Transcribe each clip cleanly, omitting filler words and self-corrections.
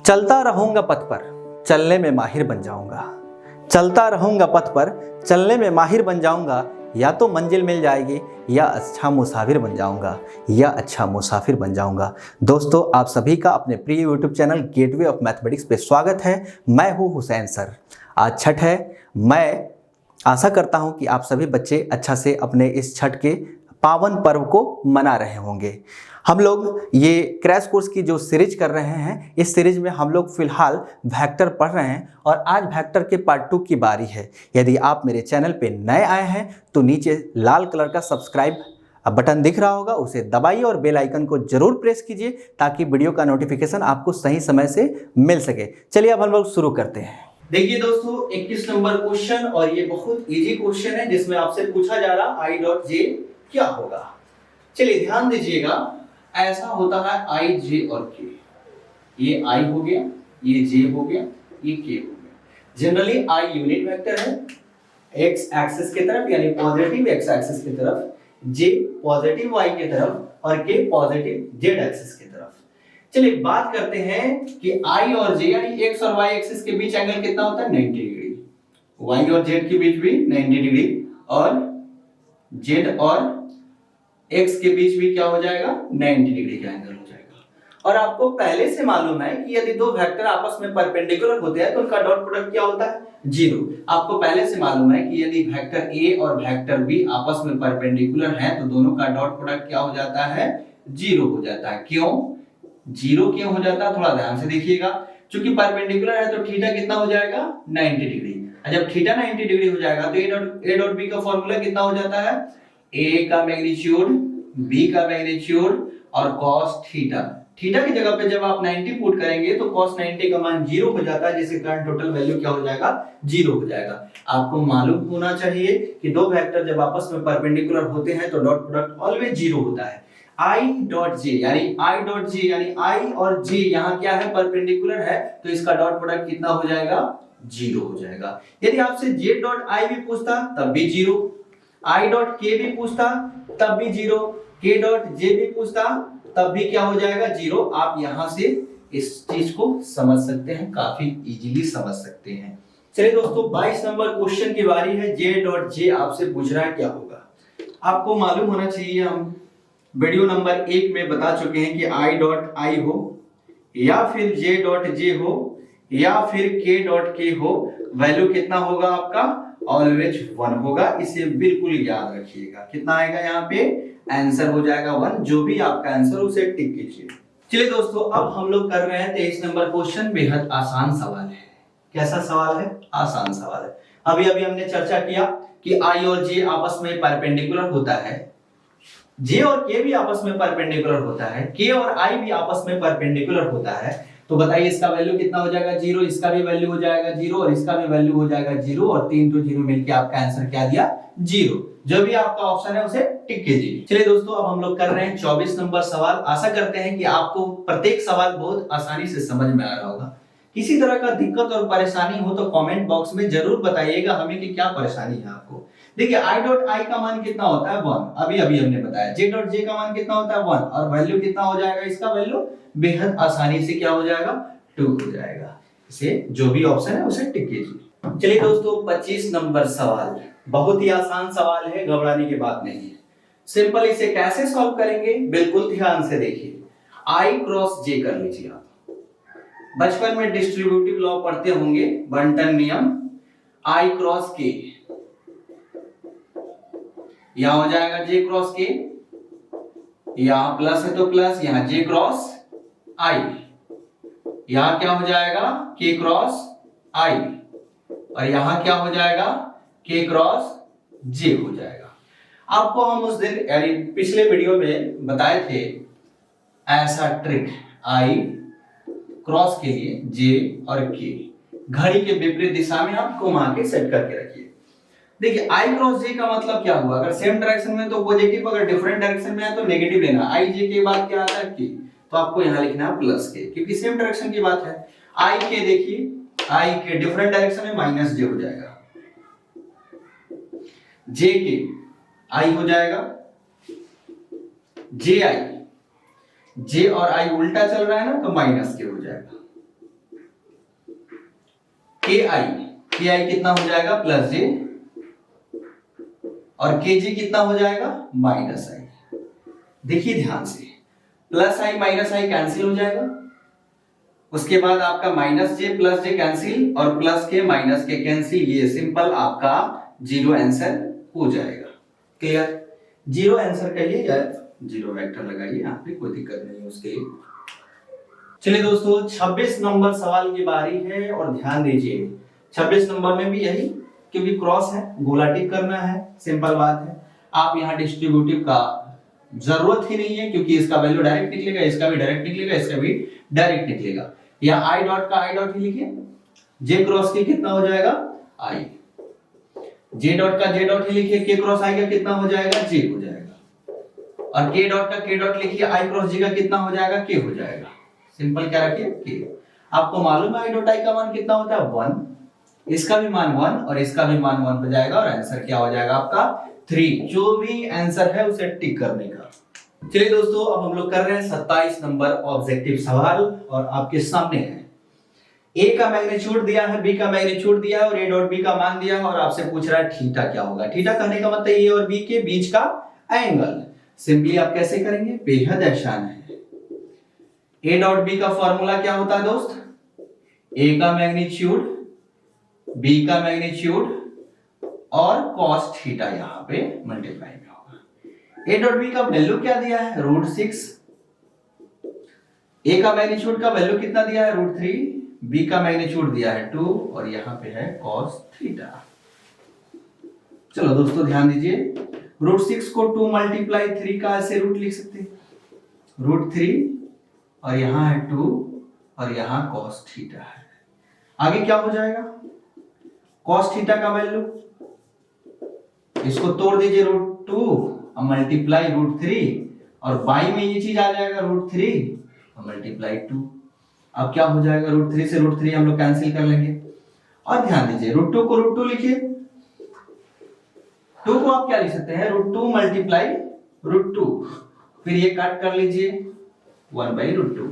चलता रहूंगा पथ पर चलने में माहिर बन जाऊंगा। चलता रहूंगा पथ पर चलने में माहिर बन जाऊंगा। या तो मंजिल मिल जाएगी या अच्छा मुसाफिर बन जाऊंगा, या अच्छा मुसाफिर बन जाऊंगा। दोस्तों, आप सभी का अपने प्रिय YouTube channel gateway of mathematics पे स्वागत है। मैं हूं हुसैन सर। आज छठ है। मैं आशा करता हूं कि आप सभी बच्चे अच्छा से अपने इस छठ के पावन पर्व को मना रहे होंगे। हम लोग ये क्रैश कोर्स की जो सीरीज कर रहे हैं, इस सीरीज में हम लोग फिलहाल वेक्टर पढ़ रहे हैं और आज वेक्टर के पार्ट 2 की बारी है। यदि आप मेरे चैनल पे नए आए हैं तो नीचे लाल कलर का सब्सक्राइब बटन दिख रहा होगा, उसे दबाइए और बेल आइकन को जरूर प्रेस कीजिए ताकि वीडियो का नोटिफिकेशन आपको सही समय से मिल सके। चलिए अब हम लोग शुरू करते हैं। देखिए दोस्तों, 21 नंबर क्वेश्चन, और ये बहुत इजी क्वेश्चन है जिसमें आपसे पूछा जा रहा आई डॉट जे क्या होगा। चलिए ध्यान दीजिएगा, ऐसा होता है आई जे और के। ये आई हो गया, ये जे हो गया, ये के हो गया। जनरली आई यूनिट वेक्टर है एक्स एक्सिस की तरफ, यानी पॉजिटिव एक्स एक्सिस की तरफ, जे पॉजिटिव वाई की तरफ और के पॉजिटिव जेड एक्सिस की तरफ। चलिए बात करते हैं कि आई और जे यानी एक्स और वाई एक्सिस के बीच एंगल कितना होता है, 90 डिग्री। वाई और जेड के बीच भी 90 डिग्री, और जेड और एक्स के बीच भी क्या हो जाएगा, 90 डिग्री का एंगल हो जाएगा। और आपको पहले से मालूम है कि यदि दो वेक्टर आपस में परपेंडिकुलर होते हैं तो उनका डॉट प्रोडक्ट क्या होता है, 0। आपको पहले से मालूम है कि यदि वेक्टर ए और वेक्टर बी आपस में परपेंडिकुलर हैं तो दोनों का डॉट प्रोडक्ट क्या हो जाता है, 0 हो जाता है। क्यों 0 क्यों हो जाता है, थोड़ा ध्यान से देखिएगा। चूंकि परपेंडिकुलर है तो थीटा कितना हो जाएगा, 90 डिग्री। जब थीटा 90 डिग्री हो जाएगा तो ए डॉट बी का फॉर्मूला कितना हो जाता है, ए का मैग्नीट्यूड, बी का मैग्नीट्यूड और cos थीटा। थीटा की जगह पे जब आप 90 पुट करेंगे तो cos 90 का मान 0 हो जाता है, जिसके कारण टोटल वैल्यू क्या हो जाएगा, 0 हो जाएगा। आपको मालूम होना चाहिए कि दो वेक्टर जब आपस में परपेंडिकुलर होते हैं तो डॉट प्रोडक्ट ऑलवेज 0 होता है। आई डॉट जे यानी आई और जे यहाँ क्या है, परपेंडिकुलर है, तो इसका डॉट प्रोडक्ट कितना हो जाएगा, 0 हो जाएगा। यदि आपसे जे डॉट आई भी पूछता तब भी 0, आई डॉट के भी पूछता तब भी 0, के डॉट जे भी पूछता तब भी क्या हो जाएगा, 0। आप यहां से इस चीज को समझ सकते हैं, काफी इजीली समझ सकते हैं। चलिए दोस्तों, 22 नंबर क्वेश्चन की बारी है। जे डॉट जे आपसे पूछ रहा है क्या होगा। आपको मालूम होना चाहिए, हम वीडियो नंबर 1 में बता चुके हैं कि आई डॉट आई हो या फिर जे डॉट जे हो या फिर के डॉट के हो, वैल्यू कितना होगा आपका, ऑलवेज 1 होगा। इसे बिल्कुल याद रखिएगा। कितना आएगा यहाँ पे, आंसर हो जाएगा 1। जो भी आपका आंसर उसे टिक कीजिए। चलिए दोस्तों, अब हम लोग कर रहे हैं 23 नंबर क्वेश्चन। बेहद आसान सवाल है। कैसा सवाल है, आसान सवाल है। अभी हमने चर्चा किया कि आई और जे आपस में परपेंडिकुलर होता है, जे और के भी आपस में परपेंडिकुलर होता है, के और आई भी आपस में परपेंडिकुलर होता है। तो बताइए इसका वैल्यू कितना हो जाएगा, 0। इसका भी वैल्यू हो जाएगा 0 और इसका भी वैल्यू हो जाएगा 0, और 3 तो 0 मिलके आपका आंसर क्या दिया, 0। जो भी आपका ऑप्शन है उसे टिक कीजिए। चलिए दोस्तों, अब हम लोग कर रहे हैं 24 नंबर सवाल। आशा करते हैं कि आपको प्रत्येक सवाल बहुत आसानी से समझ में आ रहा होगा। किसी तरह का दिक्कत और परेशानी हो तो कमेंट बॉक्स में जरूर बताइएगा हमें कि क्या परेशानी है आपको। देखिए आई डॉट आई का मान कितना होता है, 1। अभी हमने बताया। जे डॉट जे का मान कितना होता है, 1, और वैल्यू कितना हो जाएगा, इसका वैल्यू बेहद आसानी से क्या हो जाएगा, 2 हो जाएगा। इसे जो भी ऑप्शन है उसे टिक कीजिए। चलिए दोस्तों, 25 नंबर सवाल बहुत ही आसान सवाल है, घबराने की बात नहीं है। सिंपल इसे कैसे सॉल्व करेंगे, बिल्कुल ध्यान से देखिए। आई क्रॉस जे कर लीजिए। आप बचपन में डिस्ट्रीब्यूटिव लॉ पढ़ते होंगे, बंटन नियम। आई क्रॉस के, यहां हो जाएगा जे क्रॉस के, यहां प्लस है तो प्लस, यहां जे क्रॉस आई, यहां क्या हो जाएगा, के क्रॉस आई, और यहां क्या हो जाएगा, के क्रॉस जे हो जाएगा। आपको हम उस दिन यानी पिछले वीडियो में बताए थे ऐसा ट्रिक, आई क्रॉस के लिए जे और के घड़ी के विपरीत दिशा में आप घुमा के सेट करके रखिए। देखिए आई क्रॉस जे का मतलब क्या हुआ, अगर सेम डायरेक्शन में तो पॉजिटिव, अगर डिफरेंट डायरेक्शन में है तो नेगेटिव लेना। आई जे के बाद क्या आता है, के, तो आपको यहां लिखना है प्लस के, क्योंकि सेम डायरेक्शन की बात है। आई के देखिए, आई के डिफरेंट डायरेक्शन में माइनस जे हो जाएगा, जे के आई हो जाएगा, जे आई, जे और आई उल्टा चल रहा है ना तो माइनस के हो जाएगा। के आई कितना हो जाएगा प्लस जे, और के जी कितना हो जाएगा माइनस आई। देखिए ध्यान से, plus I minus I cancel हो जाएगा, उसके बाद आपका माइनस जे प्लस जे कैंसिल, और प्लस के माइनस के कैंसिल, ये सिंपल आपका जीरो आंसर हो जाएगा। क्लियर? जीरो आंसर कहिए या जीरो वेक्टर लगाइए, यहाँ पे कोई दिक्कत नहीं है उसके लिए। चलिए दोस्तों 26 नंबर सवाल की बारी है, और ध्यान दीजिए 26 नंबर में भी यही, क्योंकि क्रॉस है, गोला टिक करना है, सिंपल बात है। आप यहाँ डिस्ट्रीब्यूटिव का जरूरत ही नहीं है, क्योंकि इसका वैल्यू डायरेक्ट निकलेगा, इसका भी डायरेक्ट निकलेगा, इसका भी डायरेक्ट निकलेगा। या आई डॉट का आई डॉट ही लिखिए, जे क्रॉस के कितना हो जाएगा आई, जे डॉट का जे डॉट ही लिखिए, के क्रॉस आई का कितना हो जाएगा जे हो जाएगा, और के डॉट का के डॉट लिखिए, आई क्रॉस जे का कितना हो जाएगा के हो जाएगा। सिंपल क्या रखिए के। आपको मालूम है आई डॉट आई का मान कितना होता है 1, इसका भी मान 1 और इसका भी मान 1 हो जाएगा, और आंसर क्या हो जाएगा आपका 3। जो भी आंसर है उसे टिक करने का। चलिए दोस्तों अब हम लोग कर रहे हैं 27 नंबर ऑब्जेक्टिव सवाल, और आपके सामने है ए का मैग्नीट्यूड दिया है, बी का मैग्नीट्यूड दिया है, और ए डॉट बी का मान दिया है, और आपसे पूछ रहा है थीटा क्या होगा। थीटा कहने का मतलब ए और बी के बीच का एंगल। सिंपली आप कैसे करेंगे, बेहद आसान है। ए डॉट बी का फॉर्मूला क्या होता है दोस्त, ए का मैग्नीट्यूड, बी का मैग्नीट्यूड और cos थीटा यहाँ पे मल्टीप्लाई में होगा। ए डॉट बी का वैल्यू क्या दिया है √6, ए का मैग्नीट्यूड का वैल्यू कितना दिया है √3, बी का मैग्नीट्यूड दिया है 2, और यहाँ पे है cos थीटा। चलो दोस्तों ध्यान दीजिए, √6 को 2 मल्टीप्लाई 3 का ऐसे रूट लिख सकते हैं, √3 और यहाँ है 2 और यहाँ cos थीटा है। आगे क्या हो जाएगा, cos थीटा का वैल्यू, इसको तोड़ दीजिए √2 और मल्टीप्लाई √3, और बाई में ये चीज आ जाएगा √3 और मल्टीप्लाई 2। अब क्या हो जाएगा, √3 से √3 हम लोग कैंसिल कर लेंगे, और ध्यान दीजिए √2 को √2 लिखिए, 2 को आप क्या लिख सकते हैं √2 मल्टीप्लाई √2, फिर ये काट कर लीजिए 1/√2।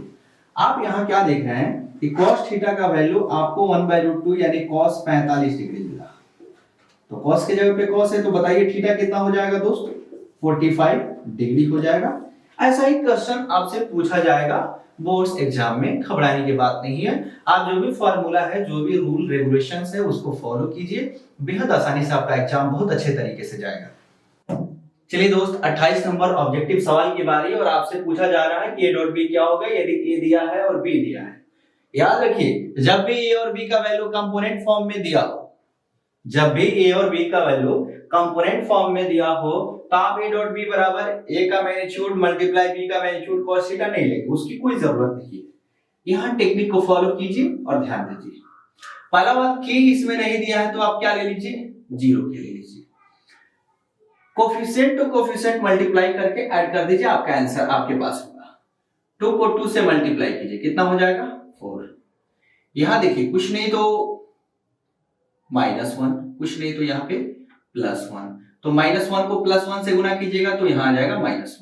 आप यहाँ क्या देख रहे हैं कि cos थीटा का वैल्यू आपको 1/√2 यानी cos 45 डिग्री मिला। तो cos के जगह पे cos है, तो बताइए थीटा कितना हो जाएगा दोस्त, 45 डिग्री हो जाएगा। ऐसा ही क्वेश्चन आपसे पूछा जाएगा बोर्ड्स एग्जाम में, घबराने की बात नहीं है। आप जो भी फॉर्मूला है, जो भी रूल रेगुलेशंस है, उसको फॉलो कीजिए, बेहद आसानी से आपका एग्जाम बहुत अच्छे तरीके से जाएगा। चलिए दोस्त 28 नंबर ऑब्जेक्टिव सवाल की बारी, और आपसे पूछा जा रहा है कि ए डॉट बी क्या होगा यदि ए दिया है और बी दिया है। याद रखिए जब भी ए और बी का वैल्यू कंपोनेंट फॉर्म में दिया हो, जब भी ए और बी का वैल्यू कंपोनेंट फॉर्म में दिया हो, तो आप ए डॉट बी बराबर ए का मैग्नीट्यूड मल्टीप्लाई बी का मैग्नीट्यूड cos थीटा नहीं लेंगे, उसकी कोई जरूरत नहीं है। यहाँ टेक्निक को फॉलो कीजिए और ध्यान दीजिए। पहला बात के इसमें नहीं दिया है, तो आप क्या ले लीजिए, 0 के ले लीजिए। कोफिशिएंट टू कोफिशिएंट मल्टीप्लाई करके ऐड कर दीजिए, आपका आंसर आपके पास होगा। 2 को 2 से मल्टीप्लाई कीजिए, कितना हो जाएगा 4। यहां देखिए कुछ नहीं तो -1, कुछ नहीं तो यहाँ पे +1, तो -1 को +1 से गुना कीजिएगा तो यहाँ आ जाएगा -1,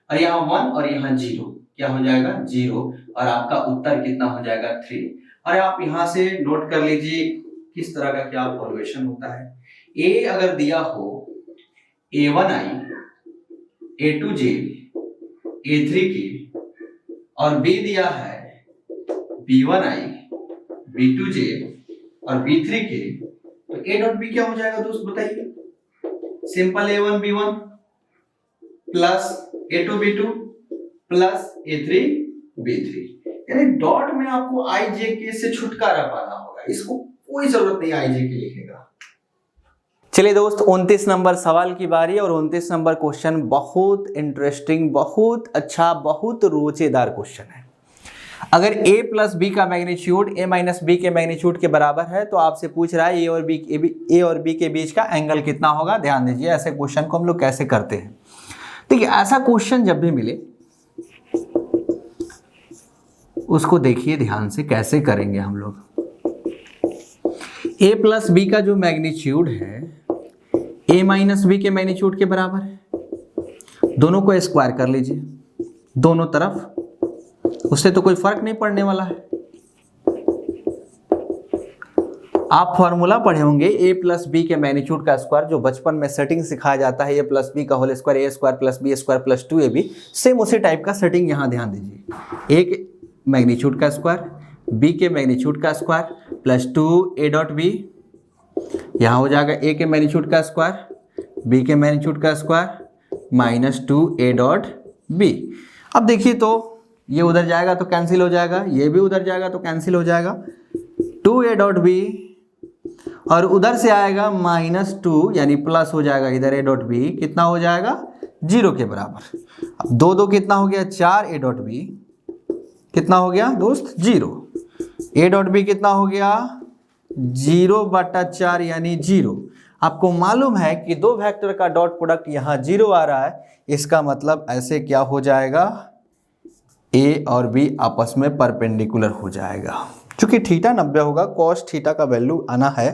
और यहाँ 1 और यहाँ 0, क्या हो जाएगा 0, और आपका उत्तर कितना हो जाएगा 3। और आप यहाँ से नोट कर लीजिए किस तरह का क्या फॉर्मुलेशन होता है। ए अगर दिया हो A1i, A2j, A3k, और B दिया है B1i, B2j और B3k, तो A डॉट B क्या हो जाएगा दोस्त बताइए, simple A1 B1 plus A2 B2 plus A3 B3, यानी डॉट में आपको I J K से छुटकारा पाना होगा, इसको कोई जरूरत नहीं I J K लिखने का। चलिए दोस्त 29 नंबर सवाल की बारी, और 29 नंबर क्वेश्चन बहुत इंटरेस्टिंग, बहुत अच्छा, बहुत रोचेदार क्वेश्चन है। अगर a प्लस बी का मैग्नीट्यूड a माइनस बी के मैग्नीट्यूड के बराबर है, तो आपसे पूछ रहा है ए और बी के बीच का एंगल कितना होगा। ध्यान दीजिए ऐसे क्वेश्चन को हम लोग कैसे करते हैं। देखिए ऐसा क्वेश्चन जब भी मिले उसको देखिए ध्यान से कैसे करेंगे हम लोग। a प्लस बी का जो मैग्नीट्यूड है a माइनस बी के मैग्नीट्यूड के बराबर है, दोनों को स्क्वायर कर लीजिए दोनों तरफ, उससे तो कोई फर्क नहीं पड़ने वाला है। आप फॉर्मूला पढ़े होंगे ए प्लस बी के मैग्नीट्यूड का स्क्वायर, जो बचपन में सेटिंग सिखाया जाता है, ए प्लस बी का whole square, A square plus B square plus 2ab। Same उसी टाइप का सेटिंग यहाँ ध्यान दीजिए। ए के मैग्नीट्यूड का स्क्वायर, बी के मैग्नीट्यूड का square plus 2a dot B, यहाँ हो जाएगा ए के मैग्नीट्यूड का स्क्वायर, बी के मैग्नीट्यूड का square minus 2a dot B. अब देखिए तो ये उधर जाएगा तो कैंसिल हो जाएगा, ये भी उधर जाएगा तो कैंसिल हो जाएगा, 2a डॉट बी और उधर से आएगा माइनस 2 यानी प्लस हो जाएगा इधर a डॉट बी, कितना हो जाएगा 0 के बराबर। अब 2 कितना हो गया 4a डॉट बी, कितना हो गया दोस्त 0। a डॉट बी कितना हो गया 0/4 यानी 0। आपको मालूम है कि दो वेक्टर का डॉट प्रोडक्ट यहाँ 0 आ रहा है, इसका मतलब ऐसे क्या हो जाएगा a और b आपस में परपेंडिकुलर हो जाएगा। चूंकि थीटा 90 होगा, कॉस थीटा का वैल्यू आना है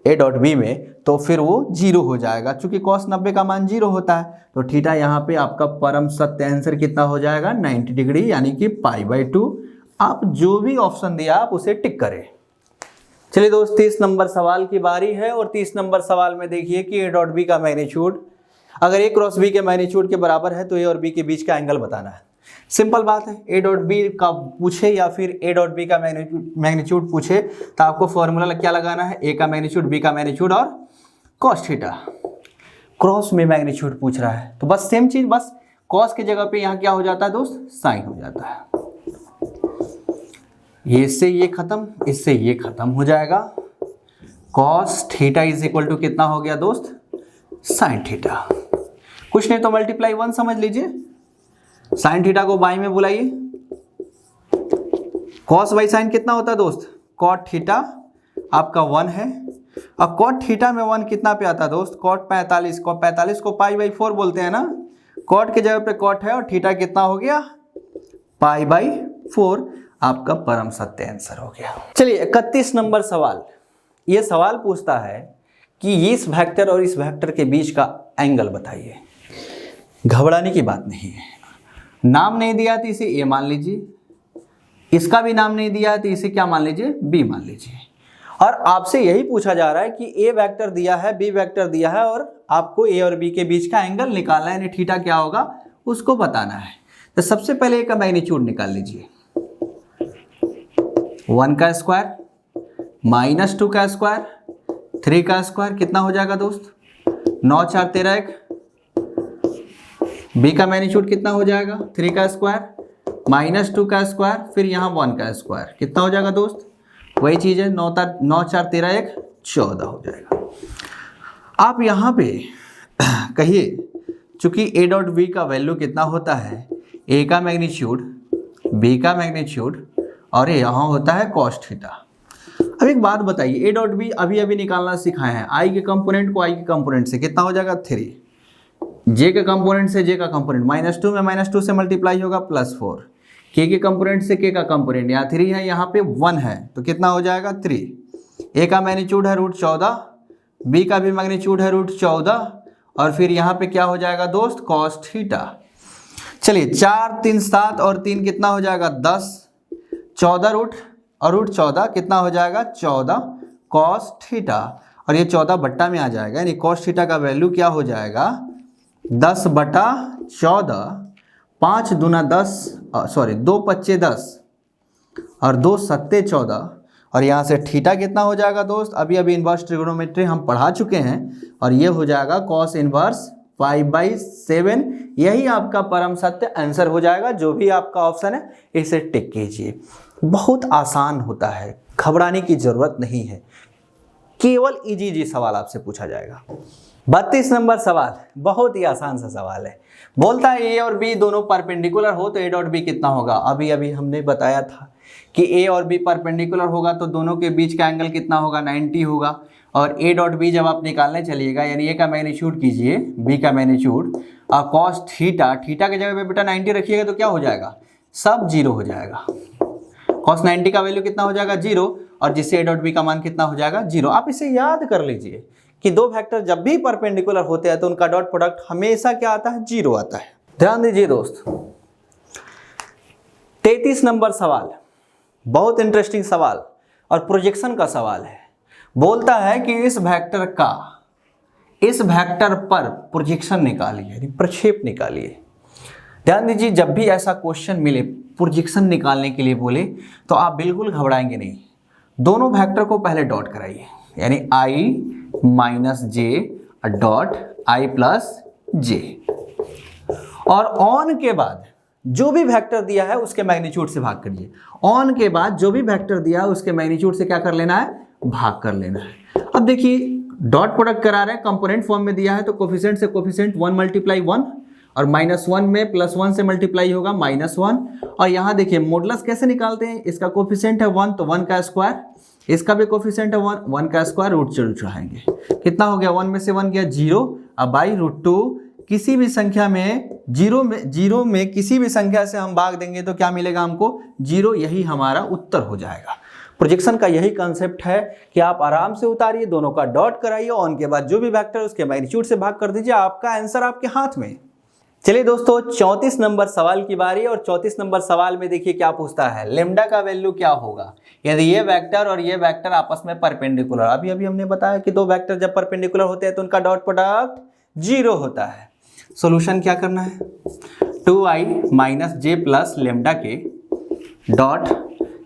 a डॉट बी में, तो फिर वो 0 हो जाएगा। चूंकि कॉस 90 का मान 0 होता है, तो थीटा यहाँ पे आपका परम सत्य आंसर कितना हो जाएगा 90 डिग्री यानी कि π/2। आप जो भी ऑप्शन दिया आप उसे टिक करें। चलिए दोस्त 30 नंबर सवाल की बारी है और 30 नंबर सवाल में देखिए कि a डॉट बी का मैग्नीट्यूड अगर a क्रॉस b के मैग्नीट्यूड के बराबर है तो a और b के बीच का एंगल बताना है। सिंपल बात है, a डॉट बी का पूछे या फिर a डॉट बी का मैग्नीट्यूड पूछे तो आपको फॉर्मूला क्या लगाना है, a का मैग्नीट्यूड, b का मैग्नीट्यूड और cos थीटा। क्रॉस में मैग्नीट्यूड पूछ रहा है तो बस सेम चीज, बस cos की जगह पे यहाँ क्या हो जाता है दोस्त साइन हो जाता है। ये इससे ये खत्म, इससे ये खत्म हो जाएगा। cos theta is equal to कितना हो गया दोस्त साइन थीटा। कुछ नहीं तो मल्टीप्लाई 1 समझ लीजिए, साइन थीटा को बाई में बुलाइए। cos बाई साइन कितना होता है दोस्त cot थीटा आपका 1 है, और cot थीटा में 1 कितना पे आता है दोस्त cot 45, cot 45 को π/4 बोलते हैं ना, cot के जगह पे cot है और थीटा कितना हो गया π/4। आपका परम सत्य आंसर हो गया। चलिए 31 नंबर सवाल, ये सवाल पूछता है कि इस वेक्टर और इस वेक्टर के बीच का एंगल बताइए। घबराने की बात नहीं है, नाम नहीं दिया तो इसे ए मान लीजिए, इसका भी नाम नहीं दिया तो इसे क्या मान लीजिए बी मान लीजिए, और आपसे यही पूछा जा रहा है कि ए वेक्टर दिया है, बी वेक्टर दिया है और आपको ए और बी के बीच का एंगल निकालना है, यानी थीटा क्या होगा उसको बताना है। तो सबसे पहले ए का मैग्नीट्यूड निकाल लीजिए, 1 का स्क्वायर माइनस 2 का स्क्वायर 3 का स्क्वायर कितना हो जाएगा दोस्त 9 4 13 1। बी का मैग्नीट्यूड कितना हो जाएगा 3 का स्क्वायर माइनस 2 का स्क्वायर फिर यहाँ 1 का स्क्वायर कितना हो जाएगा दोस्त, वही चीज़ है 9 4 13 1 14 हो जाएगा। आप यहाँ पे कहिए चूंकि ए डॉट बी का वैल्यू कितना होता है, ए का मैग्नीट्यूड, बी का मैग्नीट्यूड और यहाँ होता है कॉस थीटा। अब एक बात बताइए, ए डॉट बी अभी अभी निकालना सिखाए हैं, आई के कंपोनेंट को आई के कंपोनेंट से कितना हो जाएगा 3, जे के कंपोनेंट से जे का कंपोनेंट -2 में -2 से मल्टीप्लाई होगा +4, के कंपोनेंट से के का कंपोनेंट यहाँ 3 है, यहाँ पे 1 है तो कितना हो जाएगा 3। ए का मैग्नीट्यूड है √14, बी का भी मैग्नीट्यूड है √14 और फिर यहाँ पे क्या हो जाएगा दोस्त कॉस थीटा। चलिए 4 3 7 और 3 कितना हो जाएगा 10, 14 रूट और √14 कितना हो जाएगा 14 कॉस थीटा, और ये 14 बट्टा में आ जाएगा, यानी कॉस थीटा का वैल्यू क्या हो जाएगा 10/14, 5 दूना 10 सॉरी 2 पच्चे 10 और 2 सत्ते 14, और यहाँ से थीटा कितना हो जाएगा दोस्त, अभी अभी इन्वर्स ट्रिगोनोमेट्री हम पढ़ा चुके हैं, और ये हो जाएगा कॉस इन्वर्स 5/7। यही आपका परम सत्य आंसर हो जाएगा। जो भी आपका ऑप्शन है इसे टिक कीजिए। बहुत आसान होता है, घबराने की जरूरत नहीं है, केवल इजी सवाल आपसे पूछा जाएगा। 32 नंबर सवाल बहुत ही आसान सा सवाल है, बोलता है ए और बी दोनों परपेंडिकुलर हो तो ए डॉट बी कितना होगा। अभी अभी हमने बताया था कि ए और बी परपेंडिकुलर होगा तो दोनों के बीच का एंगल कितना होगा 90 होगा, और ए डॉट बी जब आप निकालने चलिएगा यानी ए का मैग्नीट्यूड कीजिए, बी का मैग्नीट्यूड और कॉस थीटा, थीटा के जगह पे बेटा 90 रखिएगा तो क्या हो जाएगा सब 0 हो जाएगा। कॉस 90 का वैल्यू कितना हो जाएगा 0, और जिससे ए डॉट बी का मान कितना हो जाएगा 0। आप इसे याद कर लीजिए कि दो वेक्टर जब भी परपेंडिकुलर होते हैं तो उनका डॉट प्रोडक्ट हमेशा क्या आता है 0 आता है। ध्यान दीजिए दोस्त 33 नंबर सवाल बहुत इंटरेस्टिंग सवाल और प्रोजेक्शन का सवाल है। बोलता है कि इस वेक्टर पर प्रोजेक्शन निकालिए, यानी प्रक्षेप निकालिए। ध्यान दीजिए, जब भी ऐसा क्वेश्चन मिले प्रोजेक्शन निकालने के लिए बोले तो आप बिल्कुल घबराएंगे नहीं। दोनों वेक्टर को पहले डॉट कराइए, यानी i minus J dot i plus J, और ऑन के बाद जो भी वेक्टर दिया है उसके मैग्नीट्यूड से भाग करिए। ऑन के बाद जो भी वेक्टर दिया है उसके मैग्नीट्यूड से क्या कर लेना है, भाग कर लेना है। अब देखिए डॉट प्रोडक्ट करा रहे हैं, कंपोनेंट फॉर्म में दिया है तो कोफिशिएंट से कोफिशिएंट 1 मल्टीप्लाई 1 और -1 में +1 से मल्टीप्लाई होगा -1। और यहाँ देखिए मॉडुलस कैसे निकालते हैं, इसका कोफिशिएंट है 1 तो 1 का स्क्वायर, इसका भी कोफिशिएंट है 1 का स्क्वायर, रूट चढ़ाएंगे। कितना हो गया, 1 में से 1 गया 0। अब बाई √2 किसी भी संख्या में जीरो में किसी भी संख्या से हम भाग देंगे तो क्या मिलेगा हमको, 0। यही हमारा उत्तर हो जाएगा। प्रोजेक्शन का यही कंसेप्ट है कि आप आराम से उतारिए, दोनों का डॉट कराइए, ऑन के बाद जो भी वेक्टर उसके मैग्नीट्यूड से भाग कर दीजिए, आपका आंसर आपके हाथ में। चलिए दोस्तों 34 नंबर सवाल की बारी, और 34 नंबर सवाल में देखिए क्या पूछता है, लेम्डा का वैल्यू क्या होगा यदि ये वेक्टर और ये वेक्टर आपस में परपेंडिकुलर। अभी हमने बताया कि दो वेक्टर जब परपेंडिकुलर होते हैं तो उनका डॉट प्रोडक्ट 0 होता है। सॉल्यूशन क्या करना है, 2i माइनस जे प्लस लेम्डा के डॉट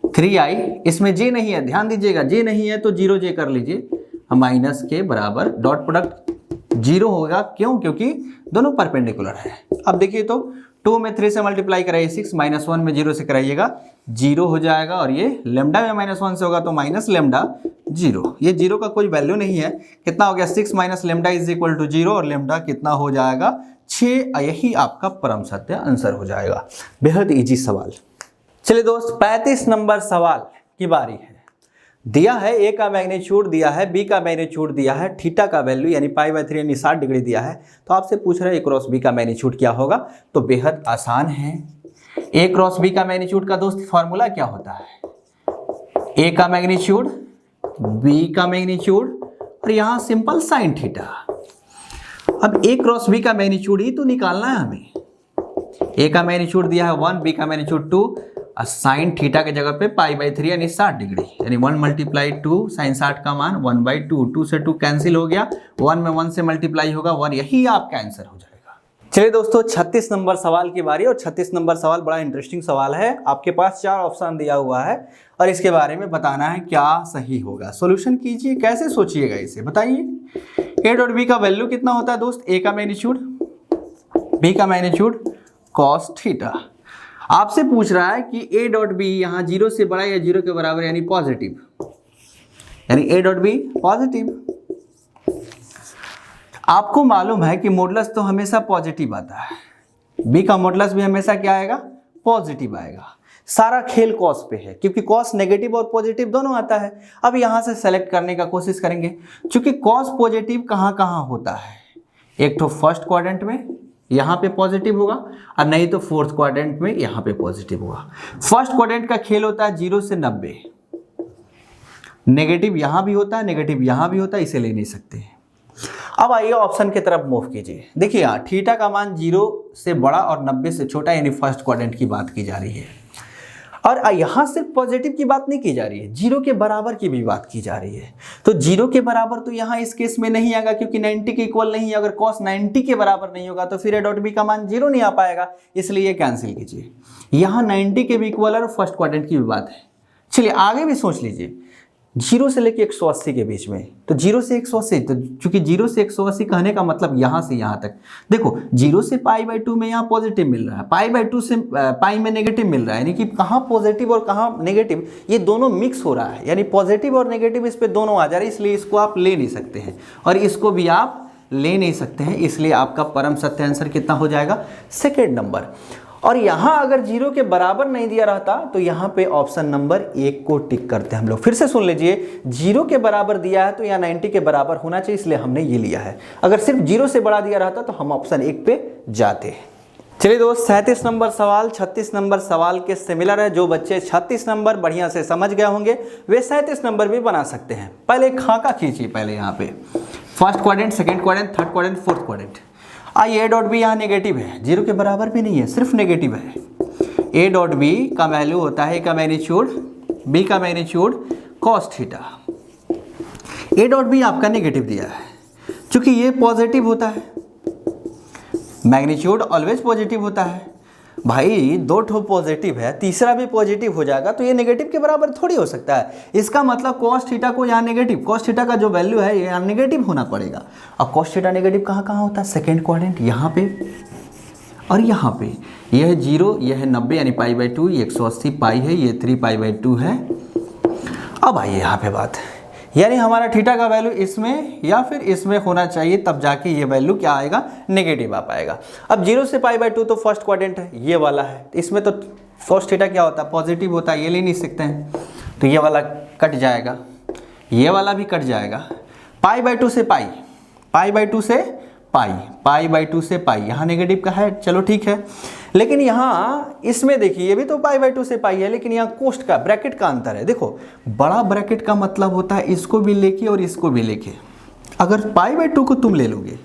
3i, इसमें जे नहीं है, ध्यान दीजिएगा जे नहीं है तो 0 जे कर लीजिए, माइनस के बराबर डॉट प्रोडक्ट 0 होगा। क्यों, क्योंकि दोनों परपेंडिकुलर है। अब देखिए तो 2 में 3 से मल्टीप्लाई कराइए 6, -1 में 0 से कराइएगा 0 हो जाएगा, और ये लेम्डा में -1 से होगा तो माइनस लेम्डा 0। ये 0 का कोई वैल्यू नहीं है। कितना हो गया, 6 minus lambda is equal to 0, और लेम्डा कितना हो जाएगा 6। यही आपका परम सत्य आंसर हो जाएगा। बेहद इजी सवाल। चलिए दोस्त 35 नंबर सवाल की बारी है। दिया है ए का मैग्नीट्यूड दिया है, बी का मैग्नीट्यूड दिया है, थीटा का वैल्यू यानी π/3 यानी 60 डिग्री दिया है, तो आपसे पूछ रहे हैं ए क्रॉस बी का मैग्नीट्यूड क्या होगा। तो बेहद आसान है। ए क्रॉस बी का मैग्नीट्यूड का दोस्त फॉर्मूला क्या होता है, ए का मैग्नीट्यूड बी का मैग्नीट्यूड और यहाँ सिंपल साइन थीटा। अब ए क्रॉस बी का मैग्नीट्यूड ही तो निकालना है हमें। ए का मैग्नीट्यूड दिया है 1, बी का मैग्नीट्यूड 2, और साइन थीटा के जगह पे π/3 यानी 60 डिग्री, यानी 1 मल्टीप्लाई 2 साइन 60 का मान 1/2, 2 से 2 कैंसिल हो गया, 1 में 1 से मल्टीप्लाई होगा 1, यही आपका आंसर हो जाएगा। चलिए दोस्तों 36 नंबर सवाल की बारी, और 36 नंबर सवाल बड़ा इंटरेस्टिंग सवाल है। आपके पास 4 ऑप्शन दिया हुआ है और इसके बारे में बताना है क्या सही होगा। सॉल्यूशन कीजिए, कैसे सोचिएगा इसे बताइए। ए डॉट बी का वैल्यू कितना होता है दोस्त, ए का मैग्नीट्यूड, बी का मैग्नीट्यूड कॉस थीटा। आपसे पूछ रहा है कि ए डॉट बी यहाँ 0 से बड़ा या 0 के बराबर यानी पॉजिटिव, यानी ए डॉट बी पॉजिटिव। आपको मालूम है कि मॉडुलस तो हमेशा पॉजिटिव आता है, बी का मॉडुलस भी हमेशा क्या आएगा, पॉजिटिव आएगा। सारा खेल कॉस पे है, क्योंकि कॉस नेगेटिव और पॉजिटिव दोनों आता है। अब यहाँ से सेलेक्ट करने का कोशिश करेंगे, क्योंकि कॉस पॉजिटिव कहाँ कहाँ होता है, एक तो फर्स्ट क्वाड्रेंट में यहाँ पे पॉजिटिव होगा, और नहीं तो फोर्थ क्वाड्रेंट में यहाँ पे पॉजिटिव होगा। फर्स्ट क्वाड्रेंट का खेल होता है 0 से 90, नेगेटिव यहाँ भी होता है, नेगेटिव यहाँ भी होता है, इसे ले नहीं सकते हैं। अब आइए ऑप्शन की तरफ मूव कीजिए। देखिए यहाँ थीटा का मान 0 से बड़ा और 90 से छोटा, यानी फर्स्ट क्वाड्रेंट की बात की जा रही है। और यहाँ सिर्फ पॉजिटिव की बात नहीं की जा रही है, 0 के बराबर की भी बात की जा रही है। तो 0 के बराबर तो यहाँ इस केस में नहीं आएगा, क्योंकि 90 के इक्वल नहीं है। अगर cos 90 के बराबर नहीं होगा तो फिर ए डॉट बी का मान 0 नहीं आ पाएगा, इसलिए कैंसिल कीजिए। यहाँ 90 के भी इक्वल है और फर्स्ट क्वाड्रेंट की भी बात है। चलिए आगे भी सोच लीजिए, 0 से लेके 180 के बीच में, तो 0 से 180, तो चूंकि 0 से 180 कहने का मतलब यहाँ से यहाँ तक। देखो 0 से π/2 में यहाँ पॉजिटिव मिल रहा है, π/2 से पाई में नेगेटिव मिल रहा है, यानी कि कहाँ पॉजिटिव और कहाँ नेगेटिव, ये दोनों मिक्स हो रहा है, यानी पॉजिटिव और नेगेटिव इस पे दोनों आ जा रहे हैं, इसलिए इसको आप ले नहीं सकते हैं और इसको भी आप ले नहीं सकते हैं। इसलिए आपका परम सत्य आंसर कितना हो जाएगा, सेकेंड नंबर। और यहाँ अगर 0 के बराबर नहीं दिया रहता तो यहाँ पे ऑप्शन नंबर 1 को टिक करते हैं हम लोग। फिर से सुन लीजिए, 0 के बराबर दिया है तो यहाँ 90 के बराबर होना चाहिए, इसलिए हमने ये लिया है। अगर सिर्फ 0 से बड़ा दिया रहता तो हम ऑप्शन 1 पे जाते। चलिए दोस्त 37 नंबर सवाल 36 नंबर सवाल के सिमिलर है। जो बच्चे 36 नंबर बढ़िया से समझ गए होंगे वे 37 नंबर भी बना सकते हैं। पहले खाका खींचिए, पहले यहाँ पे first quadrant, second quadrant, third quadrant, fourth quadrant. A dot B यहाँ नेगेटिव है, 0 के बराबर भी नहीं है, सिर्फ नेगेटिव है। ए डॉट बी का वैल्यू होता है ए का मैग्नीट्यूड, बी का magnitude cos theta. A dot B आपका नेगेटिव दिया है, चूंकि ये पॉजिटिव होता है, मैग्नीट्यूड ऑलवेज पॉजिटिव होता है। भाई दो ठो पॉजिटिव है, तीसरा भी पॉजिटिव हो जाएगा तो ये नेगेटिव के बराबर थोड़ी हो सकता है। इसका मतलब कॉस थीटा को यहाँ नेगेटिव, कॉस थीटा का जो वैल्यू है ये यहाँ नेगेटिव होना पड़ेगा। और कॉस थीटा नेगेटिव कहाँ कहाँ होता है? सेकेंड क्वाड्रेंट, यहाँ पे और यहाँ पे। यह है 0, यह है 90 यानी π/2, ये 180 पाई है, ये 3π/2 है। अब आइए यहाँ पे बात, यानी हमारा थीटा का वैल्यू इसमें या फिर इसमें होना चाहिए, तब जाके ये वैल्यू क्या आएगा? नेगेटिव आ पाएगा। अब 0 से π/2 तो फर्स्ट क्वाड्रेंट है, ये वाला है, इसमें तो cos थीटा क्या होता है? पॉजिटिव होता है, ये ले नहीं सकते हैं, तो ये वाला कट जाएगा, ये वाला भी कट जाएगा। π/2 से पाई, π/2 से पाई, π/2 से पाई, यहाँ नेगेटिव का है, चलो ठीक है। लेकिन यहाँ इसमें देखिए ये भी तो π/2 से पाई है, लेकिन यहाँ कोष्ट का ब्रैकेट का अंतर है। देखो बड़ा ब्रैकेट का मतलब होता है इसको भी लेके और इसको भी लेके। अगर π/2 को तुम ले लोगे,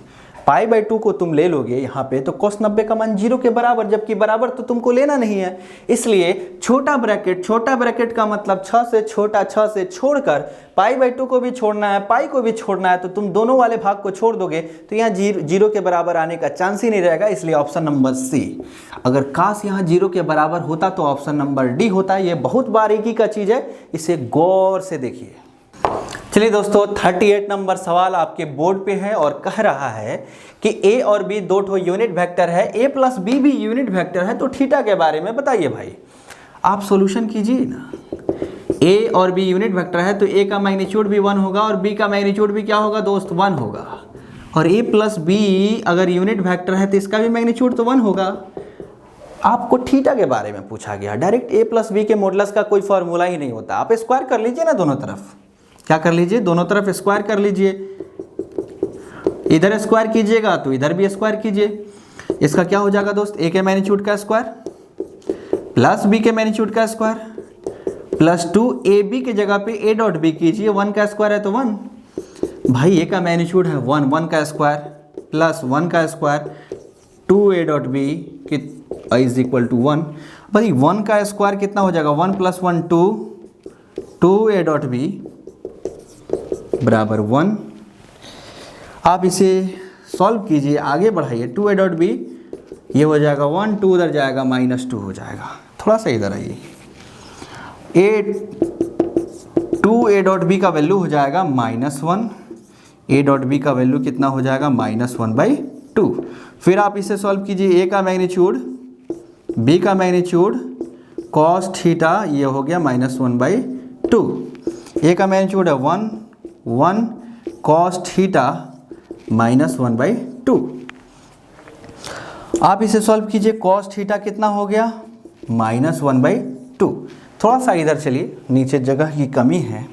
π/2 को तुम ले लोगे यहाँ पे, तो cos 90 का मान 0 के बराबर, जबकि बराबर तो तुमको लेना नहीं है। इसलिए छोटा ब्रैकेट का मतलब 6 से छोटा, 6 से छोड़कर π/2 को भी छोड़ना है, पाई को भी छोड़ना है, तो तुम दोनों वाले भाग को छोड़ दोगे तो यहाँ 0 के बराबर आने का चांस ही नहीं रहेगा। इसलिए ऑप्शन नंबर सी। अगर काश यहाँ 0 के बराबर होता तो ऑप्शन नंबर डी होता। ये बहुत बारीकी का चीज़ है, इसे गौर से देखिए। चलिए दोस्तों, 38 नंबर सवाल आपके बोर्ड पे है और कह रहा है कि ए और बी दो ठो यूनिट वेक्टर है, ए प्लस बी भी यूनिट वेक्टर है, तो थीटा के बारे में बताइए भाई। आप सॉल्यूशन कीजिए ना। ए और बी यूनिट वेक्टर है तो ए का मैग्नीट्यूड भी 1 होगा और बी का मैग्नीट्यूड भी क्या होगा दोस्त? 1 होगा। और ए प्लस बी अगर यूनिट वेक्टर है तो इसका भी मैग्नीट्यूड तो 1 होगा। आपको थीटा के बारे में पूछा गया, डायरेक्ट ए प्लस बी के मॉडुलस का कोई फॉर्मूला ही नहीं होता। आप स्क्वायर कर लीजिए ना दोनों तरफ। क्या कर लीजिए? दोनों तरफ स्क्वायर कर लीजिए। इधर स्क्वायर कीजिएगा तो इधर भी स्क्वायर कीजिए। इसका क्या हो जाएगा दोस्त? ए के मैग्नीट्यूड का स्क्वायर प्लस बी के मैग्नीट्यूड का स्क्वायर प्लस 2 ए बी के जगह पे ए डॉट बी कीजिए। 1 का स्क्वायर है तो 1। भाई ए का मैग्नीट्यूड है 1, 1 का स्क्वायर प्लस 1 का square 2 A dot B is equal to 1। भाई 1 का स्क्वायर कितना हो जाएगा? 1 प्लस 1 2, 2 ए डॉट बी बराबर 1। आप इसे सॉल्व कीजिए, आगे बढ़ाइए। 2 ए डॉट बी ये हो जाएगा 1, 2 उधर जाएगा -2 हो जाएगा। थोड़ा सा इधर आइए। 2 ए डॉट बी का वैल्यू हो जाएगा -1, ए डॉट बी का वैल्यू कितना हो जाएगा? -1/2। फिर आप इसे सॉल्व कीजिए। ए का मैग्नीट्यूड, बी का मैग्नीट्यूड cos थीटा ये हो गया -1/2। ए का मैग्नीट्यूड है 1, 1 cos थीटा -1/2। आप इसे सॉल्व कीजिए। cos थीटा कितना हो गया? -1/2। थोड़ा सा इधर चलिए, नीचे जगह की कमी है।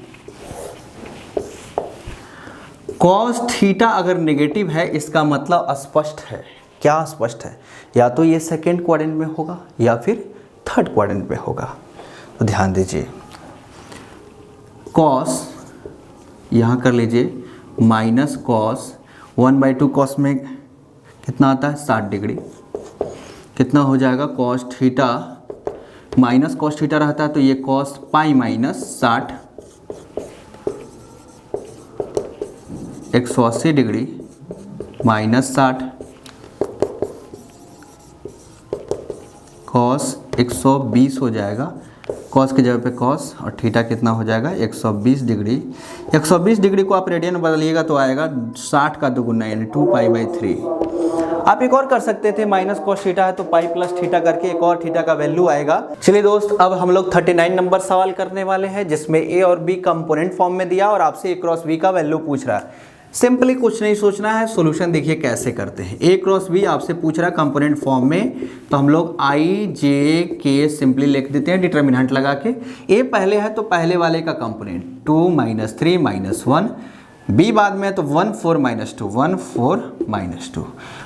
cos थीटा अगर नेगेटिव है इसका मतलब अस्पष्ट है। क्या स्पष्ट है? या तो ये सेकेंड क्वाड्रेंट में होगा या फिर थर्ड क्वाड्रेंट में होगा। तो ध्यान दीजिए, cos यहाँ कर लीजिए -cos 1/2। cos में कितना आता है? 60 डिग्री। कितना हो जाएगा? cos थीटा -cos थीटा रहता है तो ये cos पाई -60 180 डिग्री -60 cos 120 हो जाएगा। cos की जगह पे cos और थीटा कितना हो जाएगा? 120 डिग्री। 120 डिग्री को आप रेडियन में बदलिएगा तो आएगा 60 का दुगुना यानी 2π/3। आप एक और कर सकते थे, -cos थीटा है तो पाई प्लस थीटा करके एक और थीटा का वैल्यू आएगा। चलिए दोस्त, अब हम लोग 39 नंबर सवाल करने वाले हैं जिसमें ए और बी कंपोनेंट फॉर्म में दिया और आपसे a क्रॉस बी का वैल्यू पूछ रहा है। सिंपली कुछ नहीं सोचना है, सॉल्यूशन देखिए कैसे करते हैं। ए क्रॉस बी आपसे पूछ रहा है कंपोनेंट फॉर्म में, तो हम लोग आई जे के सिंपली लिख देते हैं डिटर्मिनेंट लगा के। ए पहले है तो पहले वाले का कंपोनेंट 2 -3 -1, बी बाद में है तो 1 4 -2 1 4 -2।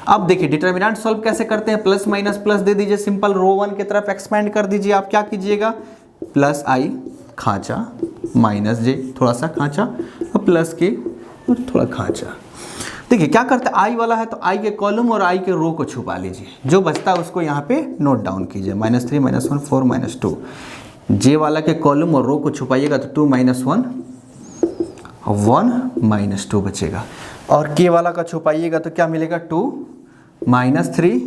अब देखिए डिटर्मिनेंट सॉल्व कैसे करते हैं। प्लस माइनस प्लस दे दीजिए, सिंपल रो 1 की तरफ एक्सपेंड कर दीजिए। आप क्या कीजिएगा? प्लस आई खांचा माइनस जे थोड़ा सा खांचा और प्लस के और थोड़ा खांचा। देखिए क्या करते हैं, आई वाला है तो आई के कॉलम और आई के रो को छुपा लीजिए। जो बचता है उसको यहाँ पे नोट डाउन कीजिए। -3 -1 4 -2। जे वाला के कॉलम और रो को छुपाइएगा तो 2 -1 1 माइनस 2 बचेगा। और के वाला का छुपाइएगा तो क्या मिलेगा 2 माइनस 3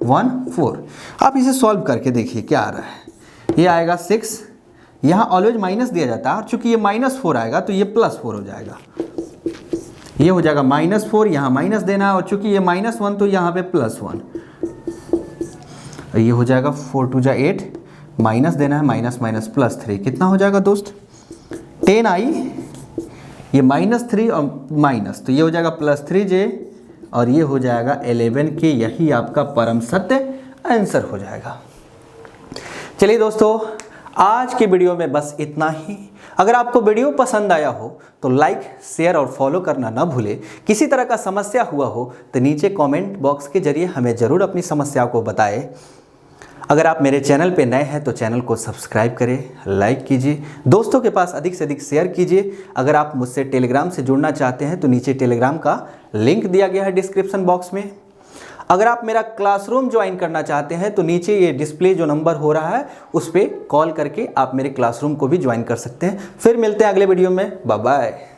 1 4। आप इसे सॉल्व करके देखिए क्या आ रहा है। ये आएगा 6, यहाँ ऑलवेज माइनस दिया जाता है और चूंकि ये -4 आएगा तो ये +4 हो जाएगा। ये हो जाएगा -4, यहाँ माइनस देना है और चूंकि ये -1 तो यहाँ पे +1। ये हो जाएगा 4 2 जा 8, माइनस देना है, माइनस माइनस +3 कितना हो जाएगा दोस्त 10 आई। ये -3 और माइनस तो ये हो जाएगा +3j और ये हो जाएगा 11 के। यही आपका परम सत्य आंसर हो जाएगा। चलिए दोस्तों, आज के वीडियो में बस इतना ही। अगर आपको वीडियो पसंद आया हो तो लाइक, शेयर और फॉलो करना ना भूलें। किसी तरह का समस्या हुआ हो तो नीचे कमेंट बॉक्स के जरिए हमें ज़रूर अपनी समस्या को बताएं। अगर आप मेरे चैनल पे नए हैं तो चैनल को सब्सक्राइब करें, लाइक कीजिए, दोस्तों के पास अधिक से अधिक शेयर कीजिए। अगर आप मुझसे टेलीग्राम से जुड़ना चाहते हैं तो नीचे टेलीग्राम का लिंक दिया गया है डिस्क्रिप्शन बॉक्स में। अगर आप मेरा क्लासरूम ज्वाइन करना चाहते हैं तो नीचे ये डिस्प्ले जो नंबर हो रहा है उस पर कॉल करके आप मेरे क्लासरूम को भी ज्वाइन कर सकते हैं। फिर मिलते हैं अगले वीडियो में। Bye bye.